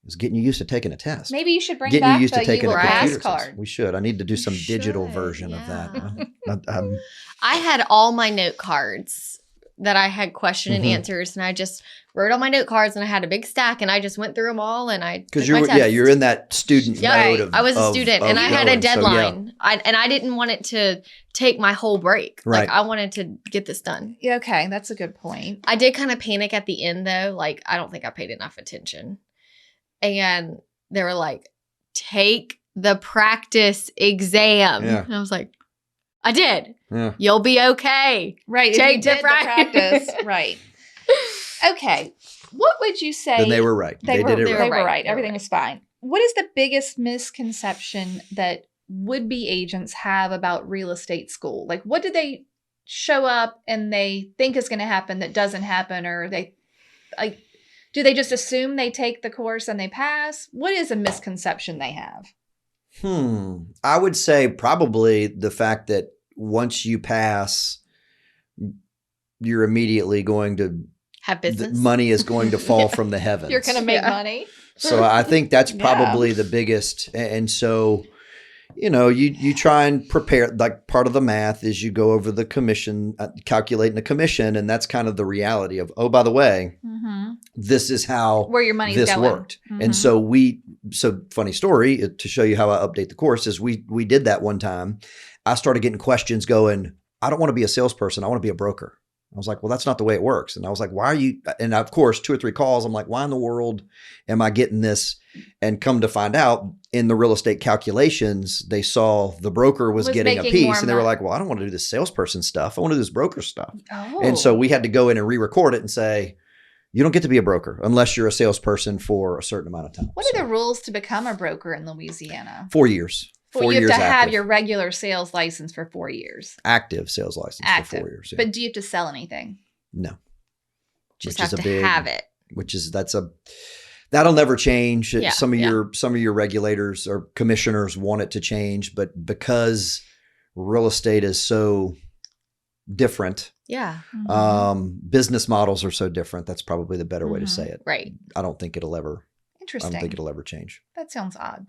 is getting you used to taking a test. Maybe you should bring Getting back you used the to taking you a will pass computer card. test. We should. I need to do some We digital should, version of that. I had all my note cards that I had question and Mhm. answers, and I just wrote on my note cards, and I had a big stack, and I just went through them all, and I Because took my you're test. in that student Yeah, mode of I was a of- student, of and I had a going. So, yeah. deadline, and I didn't want it to take my whole break. Right. Like I wanted to get this done. Yeah, okay, that's a good point. I did kind of panic at the end, though. Like I don't think I paid enough attention, and they were like, "Take the practice exam," Yeah. and I was like, "I did. Yeah. You'll be okay." Right. If Take you the did the practice. Right. Okay. What would you say? Then they were right. They did it They right. were right. They were Everything right. was fine. What is the biggest misconception that would-be agents have about real estate school? Like, what do they show up and they think is going to happen that doesn't happen, or they like? Do they just assume they take the course and they pass? What is a misconception they have? I would say probably the fact that once you pass, you're immediately going to Have the business. money is going to fall from the heavens. You're going to make Yeah. money. So I think that's Yeah. probably the biggest. And so, you try and prepare, like part of the math is you go over the commission, calculating the commission. And that's kind of the reality of, oh, by the way, Mm-hmm. this is how Where your money's this going. worked. Mhm. And so funny story to show you how I update the course is we did that one time. I started getting questions going, I don't want to be a salesperson. I want to be a broker. I was like, well, that's not the way it works. And I was like, why are you? And of course, 2 or 3 calls. I'm like, why in the world am I getting this? And come to find out in the real estate calculations, they saw the broker was getting a making more piece and they were money. like, well, I don't want to do this salesperson stuff. I want to do this broker stuff. Oh. And so we had to go in and re-record it and say, you don't get to be a broker unless you're a salesperson for a certain amount of time. What are the rules to become a broker in Louisiana? 4 years. Well, 4 you years have to have active. your regular sales license for 4 years. Active sales license Active. for 4 years. Yeah. But do you have to sell anything? No. Just which is have a to big- have it. That'll never change. Yeah, Some of yeah. your regulators or commissioners want it to change, but because real estate is so different. Yeah. Business models are so different. That's probably the better way to say it. Right. I don't think it'll ever Interesting. change. That sounds odd.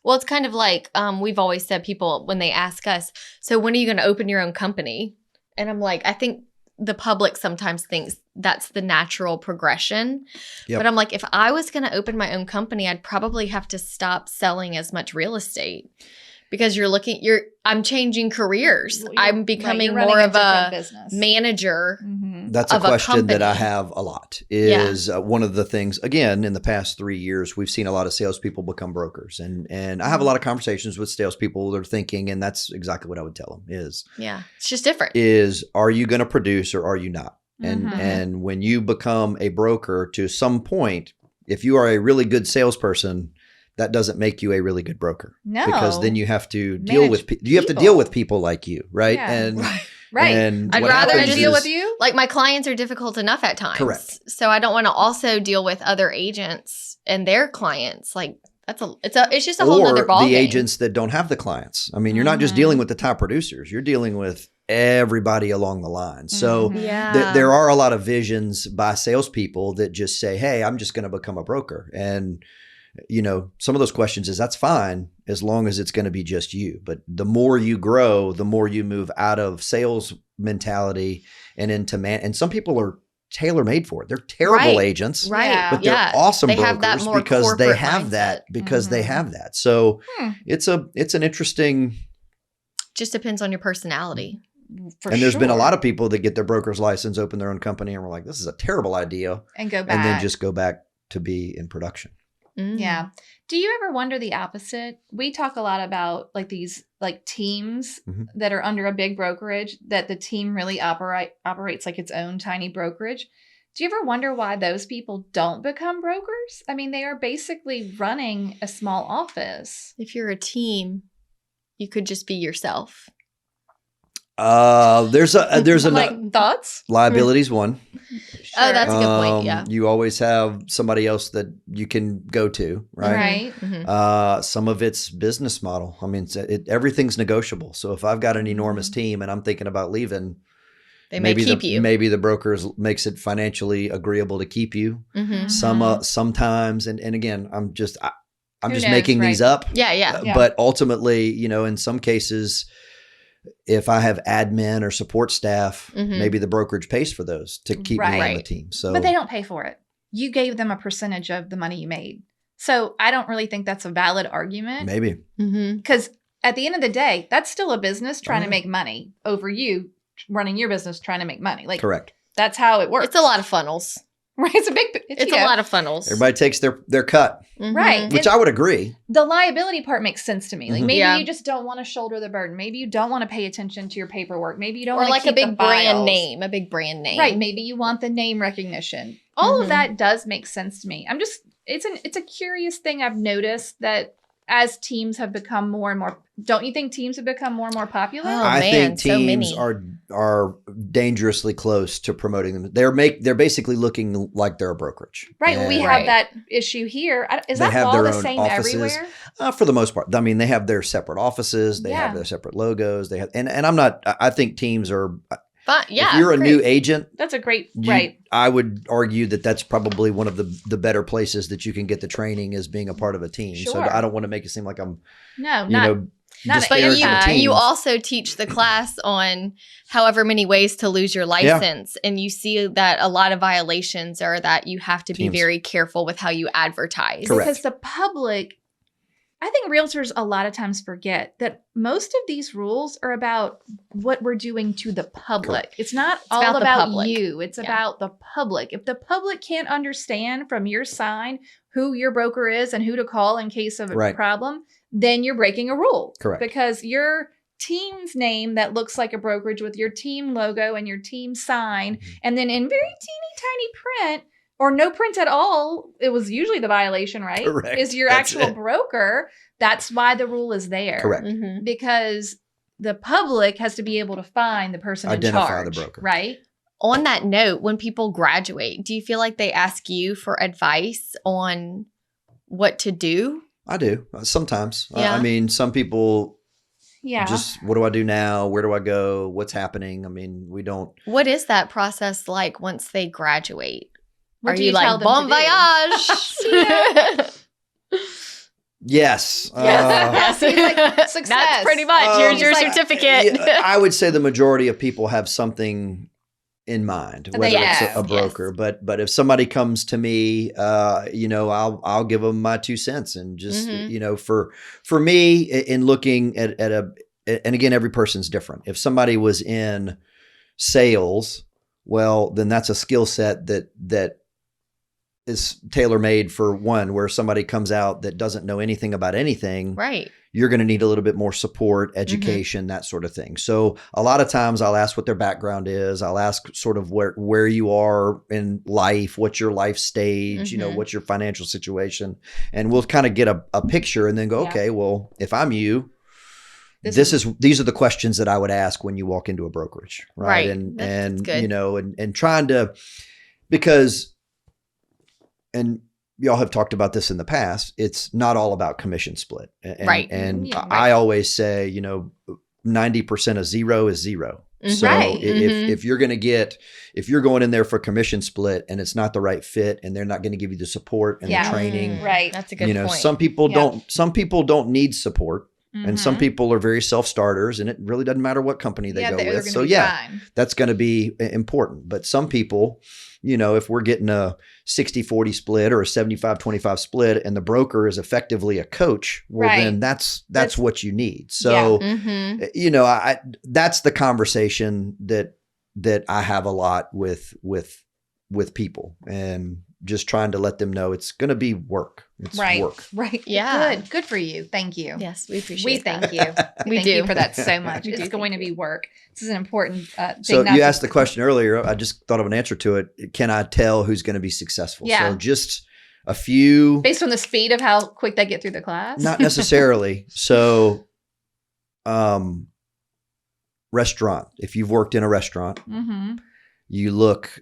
Well, it's kind of like we've always said, people, when they ask us, so when are you going to open your own company? And I'm like, I think the public sometimes thinks that's the natural progression. Yep. But I'm like, if I was going to open my own company, I'd probably have to stop selling as much real estate. Because I'm changing careers. I'm becoming more of a business manager. That's a of a question that I company. have a lot. Is one of the things, again, in the past 3 years, we've seen a lot of salespeople become brokers. And I have a lot of conversations with salespeople that are thinking, and that's exactly what I would tell them is, it's just different. are you going to produce or are you not? And when you become a broker to some point, if you are a really good salesperson, that doesn't make you a really good broker. No. Because then you have to deal with people like you, right? Yeah. And Right. And I'd what rather happens deal is- with you. Like, my clients are difficult enough at times. Correct. So I don't want to also deal with other agents and their clients. Like, it's just a whole nother or ballgame. the agents that don't have the clients. I mean, you're not just dealing with the top producers. You're dealing with everybody along the line. So there are a lot of visions by salespeople that just say, hey, I'm just going to become a broker. And, some of those questions that's fine as long as it's going to be just you. But the more you grow, the more you move out of sales mentality and into and some people are tailor-made for it. They're terrible agents, Right. Yeah. but they're awesome They brokers have that more because they corporate have mindset. that, they have that. So it's an interesting, Just depends on your personality. and there's been a lot of people that get their broker's license, open their own company, and we're like, this is a terrible idea. And go back. And then just go back to be in production. Yeah. Do you ever wonder the opposite? We talk a lot about like these like teams that are under a big brokerage, that the team really operates like its own tiny brokerage. Do you ever wonder why those people don't become brokers? I mean, they are basically running a small office. If you're a team, you could just be yourself. There's a Like thoughts? liabilities one. Oh, that's a good point. Yeah. You always have somebody else that you can go to, right? Right. Some of it's business model. I mean, everything's negotiable. So if I've got an enormous team and I'm thinking about leaving, They may keep you. Maybe the brokers makes it financially agreeable to keep you. Sometimes, and again, I'm just knows, making these up. Yeah. But ultimately, in some cases, if I have admin or support staff, maybe the brokerage pays for those to keep me on the team. So, but they don't pay for it. You gave them a percentage of the money you made. So I don't really think that's a valid argument. maybe. Because at the end of the day, that's still a business trying to make money over you running your business trying to make money. Like, Correct. That's how it works. It's a lot of funnels. Right. It's A lot of funnels. Everybody takes their cut, Right. which I would agree. The liability part makes sense to me. Like maybe Yeah. you just don't want to shoulder the burden. Maybe you don't want to pay attention to your paperwork. Maybe you don't Or want to like keep a big the brand files. name. A big brand name. Right. Maybe you want the name recognition. All of that does make sense to me. It's a curious thing I've noticed that as teams have become more and more, don't you think teams have become more and more popular? Oh, I man, think so teams many. are dangerously close to promoting them. They're basically looking like they're a brokerage. Right. Well, we And have that issue here. Is They that have law their the own same offices. everywhere? For the most part. I mean, they have their separate offices. They have their separate logos. They have, and I'm not. I think teams are. But yeah. If you're a new great. agent, That's a great, right. I would argue that's probably one of the better places that you can get the training is being a part of a team. So Sure. I don't want to make it seem like I'm, No, not not But disparaging teams. you also teach the class on however many ways to lose your license. And you see that a lot of violations are that you have to be Teams. very careful with how you advertise. Correct. because the public, I think realtors a lot of times forget that most of these rules are about what we're doing to the public. Correct. It's not about all the about public. you. It's Yeah. about the public. If the public can't understand from your sign who your broker is and who to call in case of a Right. problem, then you're breaking a rule. Correct. Because your team's name that looks like a brokerage with your team logo and your team sign, and then in very teeny tiny print, or no print at all, it was usually the violation, right? Correct. Is your That's actual it. broker. That's why the rule is there. Correct. Because the public has to be able to find the person Identify in charge. the broker. Right? On that note, when people graduate, do you feel like they ask you for advice on what to do? I do sometimes. Yeah. I mean, some people Yeah. Just what do I do now? Where do I go? What's happening? I mean, we don't. What is that process like once they graduate? What Are do you you tell like, them bon to do? voyage? Yes. Yes. He's like, success. That's pretty much. Here's your He's like, certificate. Yeah, I would say the majority of people have something in mind, They whether it's know. a broker. But if somebody comes to me, I'll give them my 2 cents and just Mhm. For me in looking at and again, every person's different. If somebody was in sales, well, then that's a skill set that is tailor-made for one, where somebody comes out that doesn't know anything about anything. Right. You're going to need a little bit more support, education, that sort of thing. So a lot of times I'll ask what their background is. I'll ask sort of where you are in life, what's your life stage, what's your financial situation. And we'll kind of get a picture and then go, Yeah. okay, well, if I'm you, These these are the questions that I would ask when you walk into a brokerage. Right. Right. That's And good. and trying to, because, and y'all have talked about this in the past, it's not all about commission split. And, Right. And Yeah, I always say, 90% of zero is zero. So Right. if you're going to if you're going in there for commission split and it's not the right fit and they're not going to give you the support and Yeah. the training, Right. That's a good point. some people Yeah. don't need support. And some Mhm. people are very self-starters and it really doesn't matter what company they go they're with. gonna So be yeah, fine. that's going to be important. But some people, if we're getting a 60-40 split or a 75-25 split and the broker is effectively a coach, well, Right. then that's That's- what you need. So, Mhm. that's the conversation that I have a lot with people and just trying to let them know it's going to be work. It's Right. work. Right. Yeah. Good for you. Thank you. Yes, we appreciate We that. thank you. We thank do. you for that so much. We do It's going to thank be work. This is an important thing. So not you just asked the question earlier. I just thought of an answer to it. Can I tell who's going to be successful? Yeah. So just a few, based on the speed of how quick they get through the class. not necessarily. So, restaurant. If you've worked in a restaurant, Mm-hmm. you look.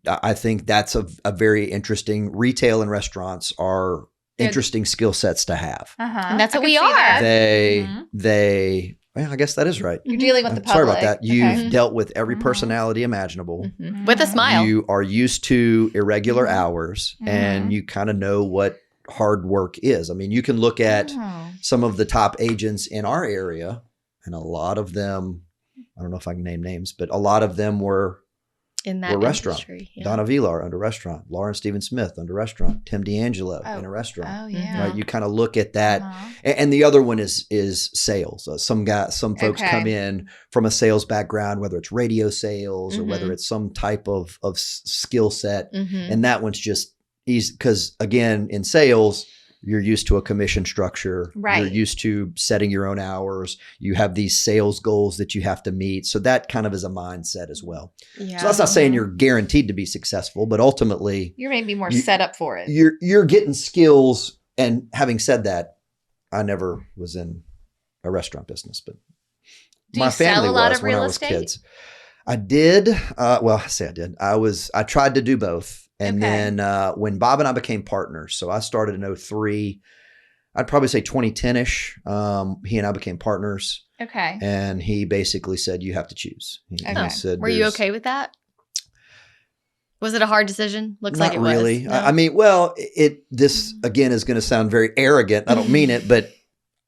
I think that's a very interesting. Retail and restaurants are Good. interesting skill sets to have. Uh-huh. And that's I what could we see are. that. They. Well, I guess that is right. You're dealing with the I'm public. sorry about that. You've Okay. dealt with every Mhm. personality imaginable. Mhm. With a Mhm. smile. You are used to irregular Mhm. hours Mhm. and you kind of know what hard work is. I mean, you can look at Oh. some of the top agents in our area and a lot of them, I don't know if I can name names, but a lot of them were In that restaurant. industry. Yeah. Donna Vilar under restaurant, Lauren Stephen Smith under restaurant, Tim D'Angelo Oh. in a restaurant. Oh yeah. Right? You kind of look at that. Uh-huh. And the other one is sales. Some folks Okay. come in from a sales background, whether it's radio sales or whether Mhm. it's some type of skill set. Mhm. And that one's just easy because again, in sales, you're used to a commission structure. Right. You're used to setting your own hours. You have these sales goals that you have to meet. So that kind of is a mindset as well. Yeah. So that's not saying you're guaranteed to be successful, but ultimately You're maybe more You- set up for it. you're getting skills. And having said that, I never was in a restaurant business, but Do my you sell family a lot was of when real I was estate? kids. I did. Well, I say I did. I tried to do both. And Okay. then when Bob and I became partners, so I started in 2003, I'd probably say 2010-ish. He and I became partners Okay. and he basically said, you have to choose. He Okay. said, Were you "There's-" okay with that? Was it a hard decision? Looks Not like it was. really. No? I mean, well, this again is going to sound very arrogant. I don't mean it, but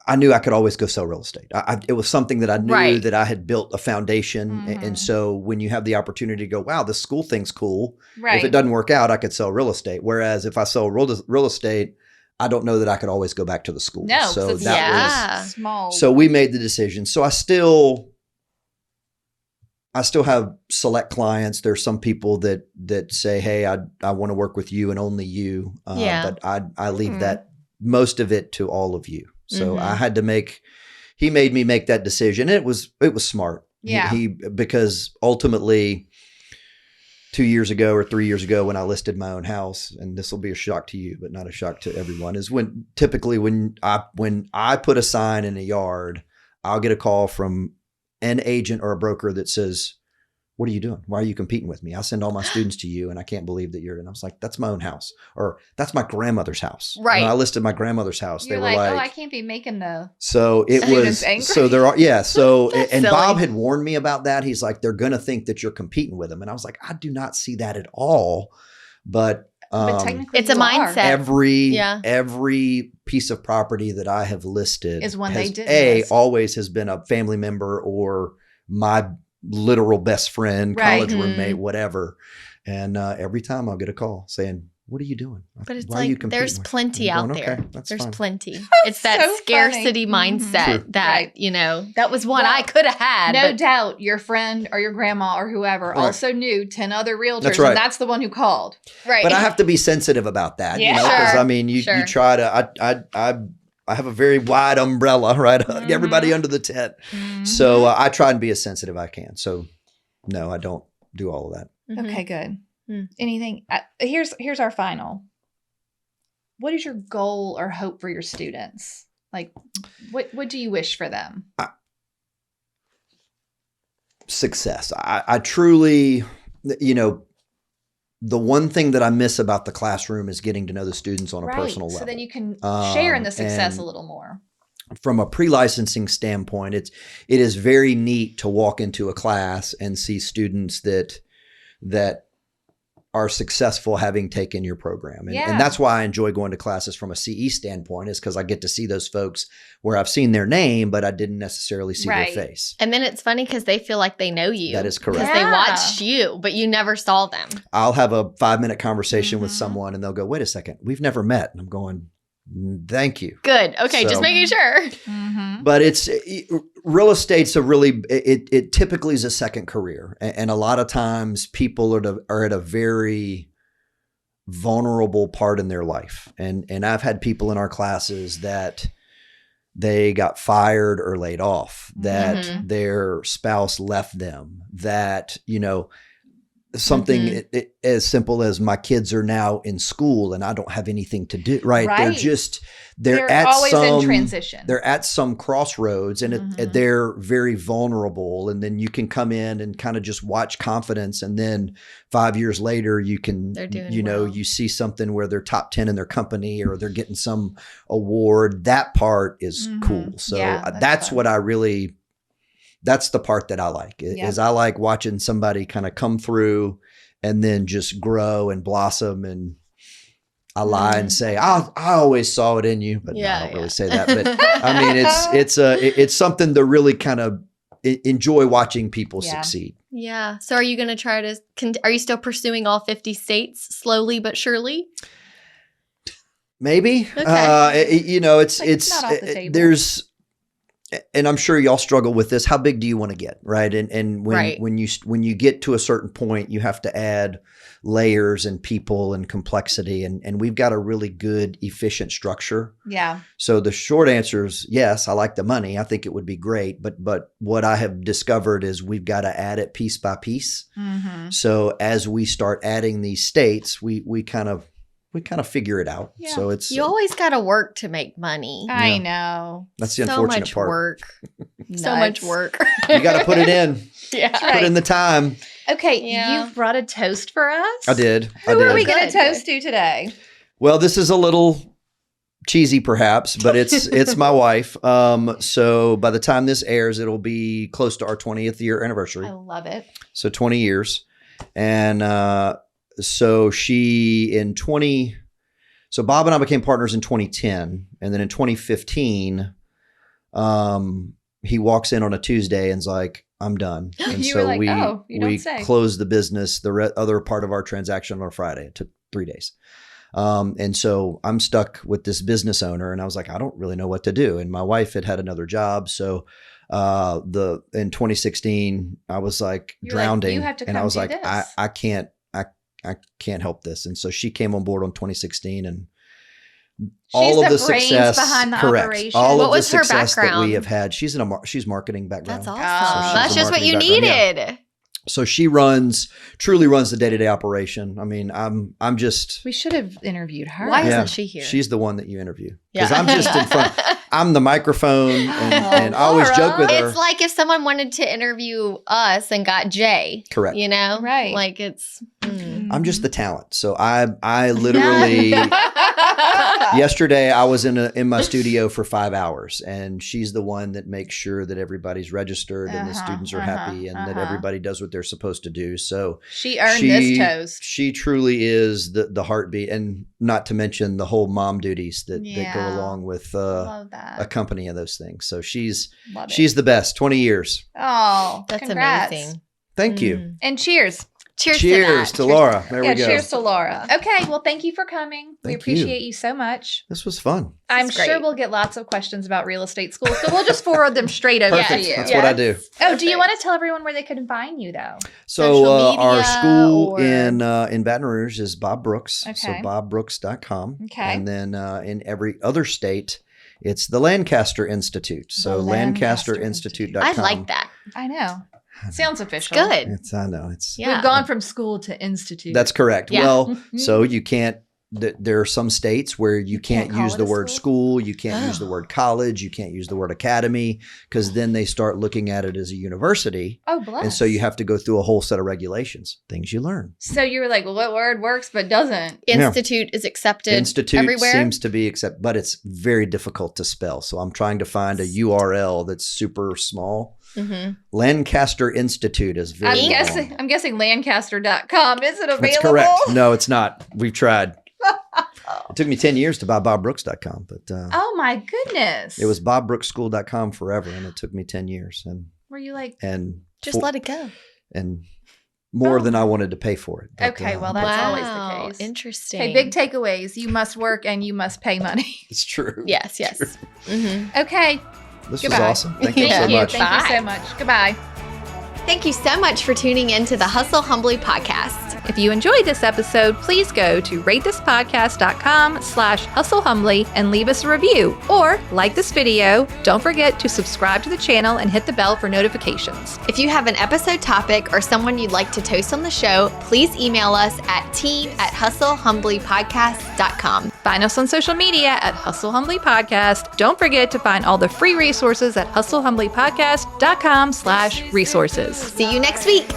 I knew I could always go sell real estate. It was something that I knew Right. that I had built a foundation. Mhm. And so when you have the opportunity to go, wow, this school thing's cool. Right. If it doesn't work out, I could sell real estate. Whereas if I sell real estate, I don't know that I could always go back to the school. No, so so it's that Yeah. small. was, so we made the decision. So I still have select clients. There's some people that say, hey, I want to work with you and only you. Yeah. But I leave Mhm. that most of it to all of you. So Mhm. I had to he made me make that decision. And it was smart. Yeah. He because ultimately 2 years ago or 3 years ago when I listed my own house, and this will be a shock to you, but not a shock to everyone, is when I put a sign in a yard, I'll get a call from an agent or a broker that says, what are you doing? Why are you competing with me? I send all my students to you and I can't believe that and I was like, that's my own house, or that's my grandmother's house. Right. When I listed my grandmother's house. You're they were like, oh, I can't be making the so it students was, angry. so there are, yeah. So, and silly. Bob had warned me about that. He's like, they're going to think that you're competing with them. And I was like, I do not see that at all. But technically it's a you are. mindset. every piece of property that I have listed Is one they did list. always has been a family member or my literal best friend, Right. college roommate, whatever. And every time I'll get a call saying, what are you doing? But it's Why are you like competing there's with me? plenty I'm out going, there. okay, that's There's fine. plenty. It's that so scarcity funny. mindset True. that, Right. you know, that was one Well, I could have had. No but doubt your friend or your grandma or whoever Right. also knew 10 other realtors. That's right. And that's the one who called. right. But I have to be sensitive about that, Yeah. you know, because Sure. I mean, you Sure. try to, I have a very wide umbrella, right? Everybody under the tent. So I try and be as sensitive as I can. So no, I don't do all of that. Mhm. Okay, good. Hmm. Anything? Here's our final. What is your goal or hope for your students? Like, what do you wish for them? Success. I truly, you know, the one thing that I miss about the classroom is getting to know the students on a personal level. So then you can share in the success and a little more. From a pre-licensing standpoint, it is very neat to walk into a class and see students that are successful having taken your program. And that's why I enjoy going to classes from a CE standpoint, is because I get to see those folks where I've seen their name, but I didn't necessarily see Right. their face. And then it's funny because they feel like they know you. That is correct. Because they Yeah. watched you, but you never saw them. I'll have a 5-minute conversation with Mhm. someone and they'll go, wait a second, we've never met. And I'm going, thank you. Good. Okay, So- just making sure. Mm-hmm. But real estate's it typically is a second career. And a lot of times people are at a very vulnerable part in their life. And I've had people in our classes that they got fired or laid off, that Mhm. their spouse left them, that, you know, something as simple as my kids are now in school and I don't have anything to do. Right. Right. They're at always some in transition. They're at some crossroads and Mhm. they're very vulnerable. And then you can come in and kind of just watch confidence. And then 5 years later, you can, They're doing you know, well. you see something where they're top 10 in their company or they're getting some award. That part is Mhm. cool. So Yeah, that's fun. what that's the part that I like, Yeah. is I like watching somebody kind of come through and then just grow and blossom. And I lie and say, I always saw it in you, but no, I don't really say that. But I mean, it's something to really kind of enjoy watching people Yeah. succeed. Yeah. So are you going to try to, are you still pursuing all 50 states slowly but surely? Maybe, Okay. you know, it's not off the table. there's, and I'm sure y'all struggle with this. How big do you want to get? Right. And Right. when you get to a certain point, you have to add layers and people and complexity. And we've got a really good, efficient structure. Yeah. So the short answer is yes, I like the money. I think it would be great. But what I have discovered is we've got to add it piece by piece. Mm-hmm. So as we start adding these states, we kind of figure it out. Yeah. So it's You always got to work to make money. I know. that's the So unfortunate much part. work. So much Nuts. work. You got to put it in. Yeah. Put in the time. Okay, Yeah. you've brought a toast for us. I did. Who are we going to Good. toast to today? Well, this is a little cheesy perhaps, but it's my wife. So by the time this airs, it'll be close to our 20th year anniversary. I love it. So 20 years. And so so Bob and I became partners in 2010. And then in 2015, he walks in on a Tuesday and's like, I'm done. And You so were like, "Oh, you don't we say." closed the business, the other part of our transaction on a Friday. It took 3 days. And so I'm stuck with this business owner and I was like, I don't really know what to do. And my wife had another job. So in 2016, I was like You're like, drowning "You have to and I come was do like, this." I can't help this. And so she came on board on 2016 and She's all of the the brains success, behind the correct. operation. All What of the was her success that we background? have had. She's she's marketing background. That's awesome. So That's she's a just what you marketing background, needed. So she truly runs the day-to-day operation. I mean, I'm just, We should have interviewed her. Why Yeah. isn't she here? she's the one that you interview. Yeah. Because I'm just in front. I'm the microphone, and I always joke with her. It's like if someone wanted to interview us and got Jay. Correct. You know? Right. Like it's. I'm just the talent. So I literally yesterday I was in my studio for 5 hours, and she's the one that makes sure that everybody's registered and the students are happy and that everybody does what they're supposed to do. So She earned this toast. She truly is the heartbeat, and not to mention the whole mom duties that go along with Love that. a company and those things. So she's Love it. the best. 20 years. Oh, That's congrats. amazing. Thank you. And cheers. Cheers To Laura. There we go. Cheers to Laura. Okay, well, thank you for coming. We Thank you. appreciate you so much. This was fun. I'm is sure great. we'll get lots of questions about real estate school, so we'll just forward them straight over to Perfect. you. That's what I do. Oh, do you want to tell everyone where they can find you, though? So Social our media school or- in Baton Rouge is Bob Brooks. So Okay. bobbrooks.com. Okay. And then in every other state, it's the Lancaster Institute. So The Lancaster lancasterinstitute.com. I like that. I know. Sounds official. Good. I know. It's Yeah. We've gone from school to institute. That's correct. Yeah. Well, so you can't. There are some states where you can't can't call use it the a word school? school. You can't use the word college. You can't use the word academy, because then they start looking at it as a university. Oh, bless. And so you have to go through a whole set of regulations, things you learn. So you were like, well, what word works but doesn't? Institute is accepted Institute everywhere. seems to be but it's very difficult to spell. So I'm trying to find a URL that's super small. Mm-hmm. Lancaster Institute is very long. I'm guessing Lancaster.com. Is it available? That's correct. No, it's not. We've tried. It took me 10 years to buy bobbrooks.com, but Oh my goodness. it was bobbrookschool.com forever, and it took me 10 years Were you like, Just let it go. and more than I wanted to pay for it. But, okay, well, that's always the case. Interesting. Okay, big takeaways. You must work and you must pay money. it's true. Yes, yes. Mm-hmm. Okay. This Goodbye. was awesome. Thank you Thank so you. much. Thank you Bye. so much. Goodbye. Thank you so much for tuning in to the Hustle Humbly podcast. If you enjoyed this episode, please go to ratethispodcast.com/hustlehumbly and leave us a review, or like this video. Don't forget to subscribe to the channel and hit the bell for notifications. If you have an episode topic or someone you'd like to toast on the show, please email us at team@hustlehumblypodcast.com. Find us on social media at Hustle Humbly Podcast. Don't forget to find all the free resources at hustlehumblypodcast.com/resources. See you next week.